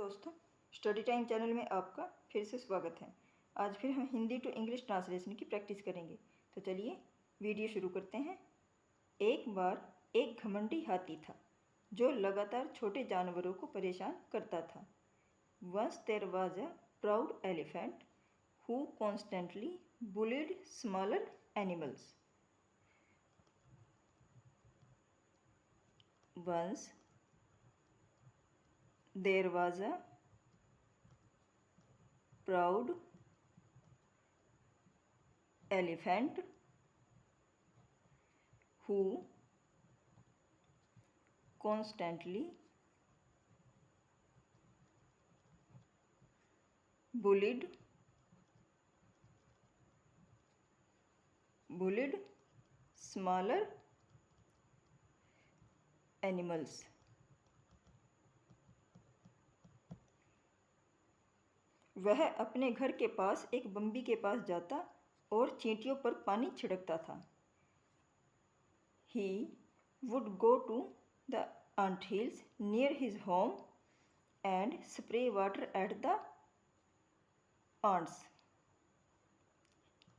दोस्तों, study time channel में आपका फिर से स्वागत है। आज फिर हम हिंदी टू इंग्लिश ट्रांसलेशन की प्रैक्टिस करेंगे। तो चलिए वीडियो शुरू करते हैं। एक बार एक घमंडी हाथी था जो लगातार छोटे जानवरों को परेशान करता था। Once there was a proud elephant who constantly bullied smaller animals. Once there was a proud elephant who constantly bullied smaller animals. वह अपने घर के पास एक बम्बी के पास जाता और चींटियों पर पानी छिड़कता था। He would go to the anthills near his home and spray water at the ants.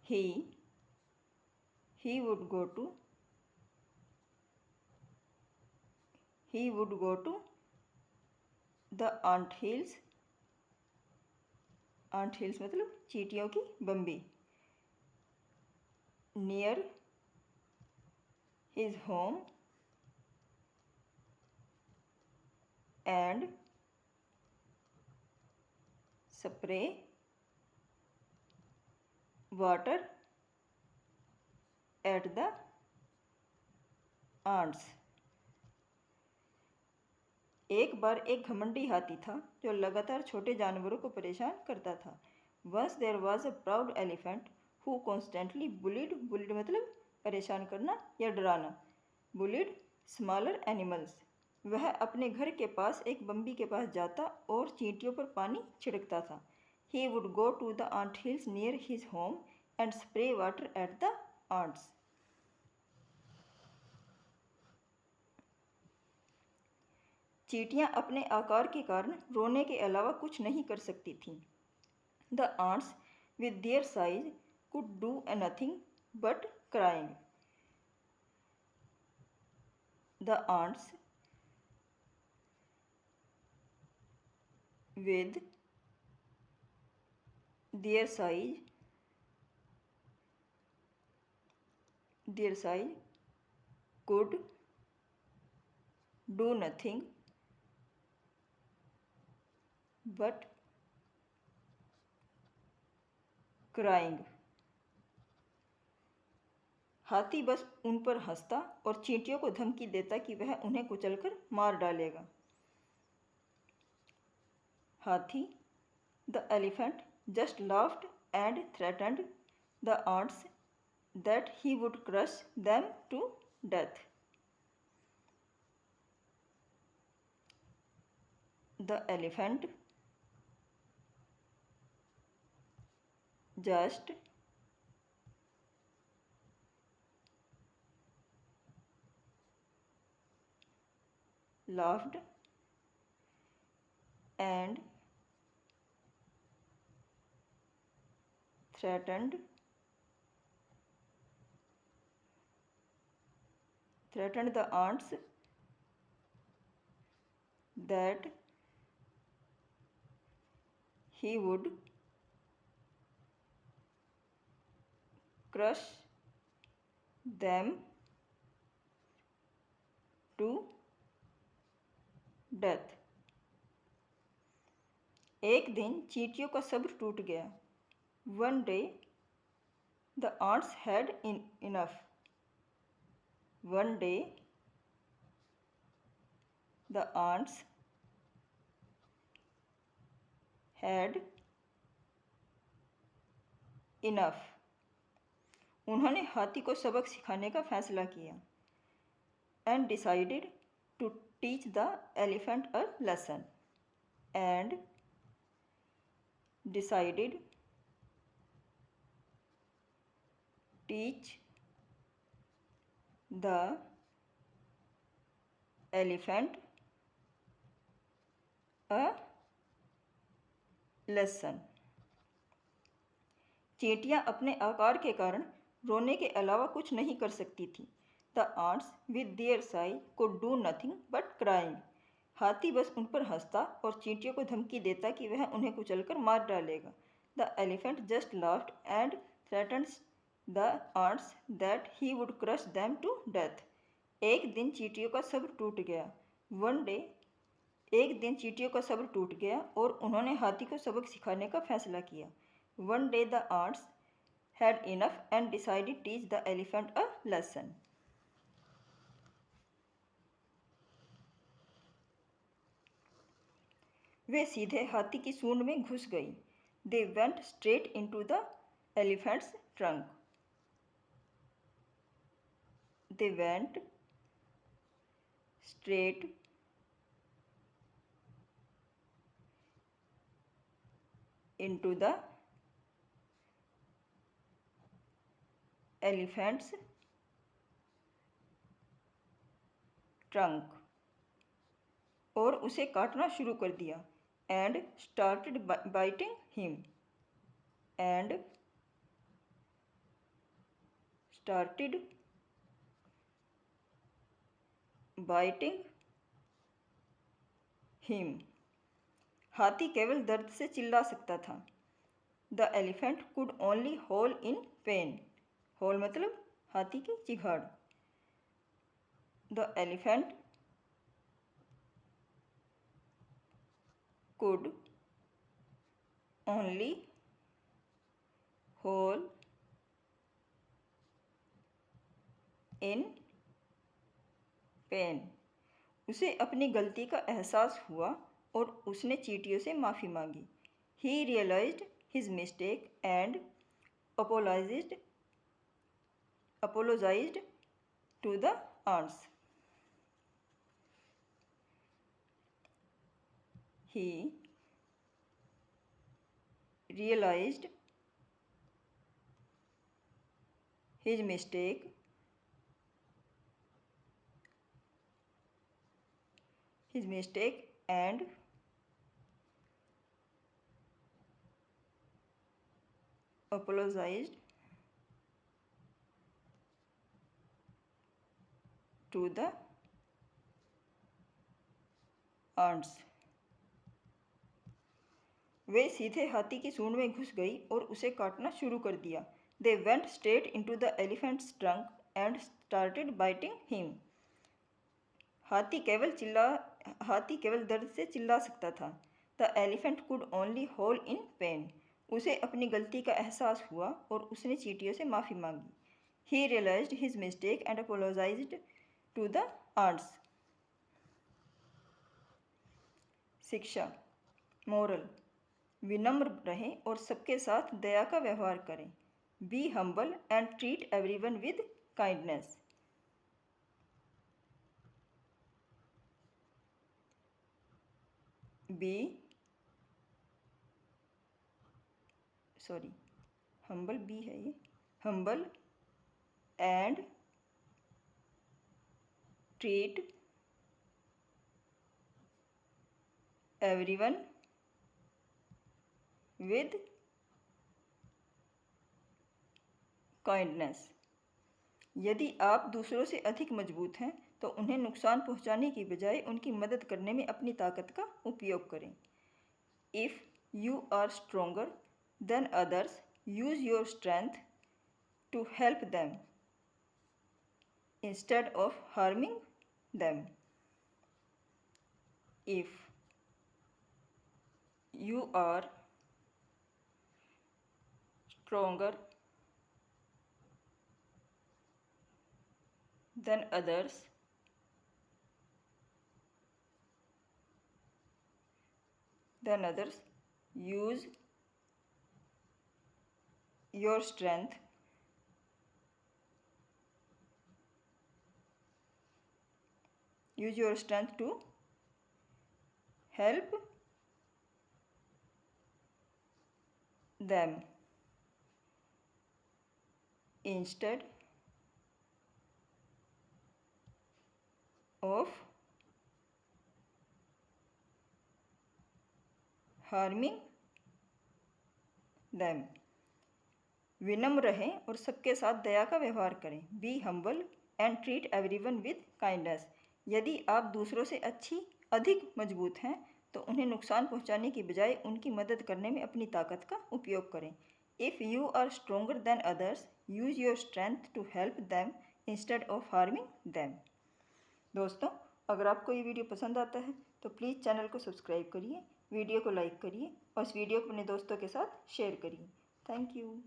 He would go to the anthills मतलब चींटियों की बम्बी। Near his home and spray water at the ants. एक बार एक घमंडी हाथी था जो लगातार छोटे जानवरों को परेशान करता था। Once there was a proud elephant who constantly bullied मतलब परेशान करना या डराना, बुलिड स्मॉलर एनिमल्स। वह अपने घर के पास एक बम्बी के पास जाता और चींटियों पर पानी छिड़कता था। He would go to the ant hills near his home and spray water at the ants. चींटियां अपने आकार के कारण रोने के अलावा कुछ नहीं कर सकती थीं। The ants with their size could do nothing but crying. The ants with their size could do nothing but crying. हाथी बस उन पर हंसता और चींटियों को धमकी देता कि वह उन्हें कुचलकर मार डालेगा। हाथी The elephant just laughed and threatened the ants that he would crush them to death. The elephant just laughed and threatened the ants that he would crush them to death. एक दिन चींटियों का सब्र टूट गया। One day the ants had enough. One day the ants had enough. उन्होंने हाथी को सबक सिखाने का फैसला किया। And decided to teach the elephant a lesson. And decided teach the elephant a lesson. चींटियां अपने आकार के कारण रोने के अलावा कुछ नहीं कर सकती थी। The ants with their size could do nothing but crying. हाथी बस उन पर हंसता और चींटियों को धमकी देता कि वह उन्हें कुचलकर मार डालेगा। The elephant just laughed and threatened the ants that he would crush them to death. एक दिन चींटियों का सब्र टूट गया। वन डे एक दिन चींटियों का सब्र टूट गया और उन्होंने हाथी को सबक सिखाने का फैसला किया। One day the ants had enough and decided to teach the elephant a lesson. वे सीधे हाथी की सूंड में घुस गई। They went straight into the elephant's trunk. They went straight into the elephant's trunk और उसे काटना शुरू कर दिया। And started biting him. And started biting him. हाथी केवल दर्द से चिल्ला सकता था। The elephant could only howl in pain. Howl मतलब हाथी की चिघाड़। The elephant could only howl in pain. उसे अपनी गलती का एहसास हुआ और उसने चींटियों से माफ़ी मांगी। He realized his mistake and apologized to the ants. He realized his mistake and apologized to the ants. वे सीधे हाथी की सूंड में घुस गई और उसे काटना शुरू कर दिया। They went straight into the elephant's trunk and started biting him. हाथी केवल दर्द से चिल्ला सकता था। The elephant could only howl in pain. उसे अपनी गलती का एहसास हुआ और उसने चींटियों से माफ़ी मांगी। He realized his mistake and apologized to the ants. शिक्षा मोरल। विनम्र रहें और सबके साथ दया का व्यवहार करें। Be humble and treat everyone with kindness. Humble B है ये। Humble and treat everyone with kindness. यदि आप दूसरों से अधिक मजबूत हैं तो उन्हें नुकसान पहुंचाने की बजाय उनकी मदद करने में अपनी ताकत का उपयोग करें। If you are stronger than others use your strength to help them instead of harming them. If you are stronger than others, use your strength to help them instead of harming them. विनम्र रहें और सबके साथ दया का व्यवहार करें. Be humble and treat everyone with kindness. यदि आप दूसरों से अधिक मजबूत हैं तो उन्हें नुकसान पहुंचाने की बजाय उनकी मदद करने में अपनी ताकत का उपयोग करें. If you are stronger than others, use your strength to help them instead of harming them. दोस्तों, अगर आपको ये वीडियो पसंद आता है तो प्लीज़ चैनल को सब्सक्राइब करिए, वीडियो को लाइक करिए और इस वीडियो को अपने दोस्तों के साथ शेयर करिए. Thank you.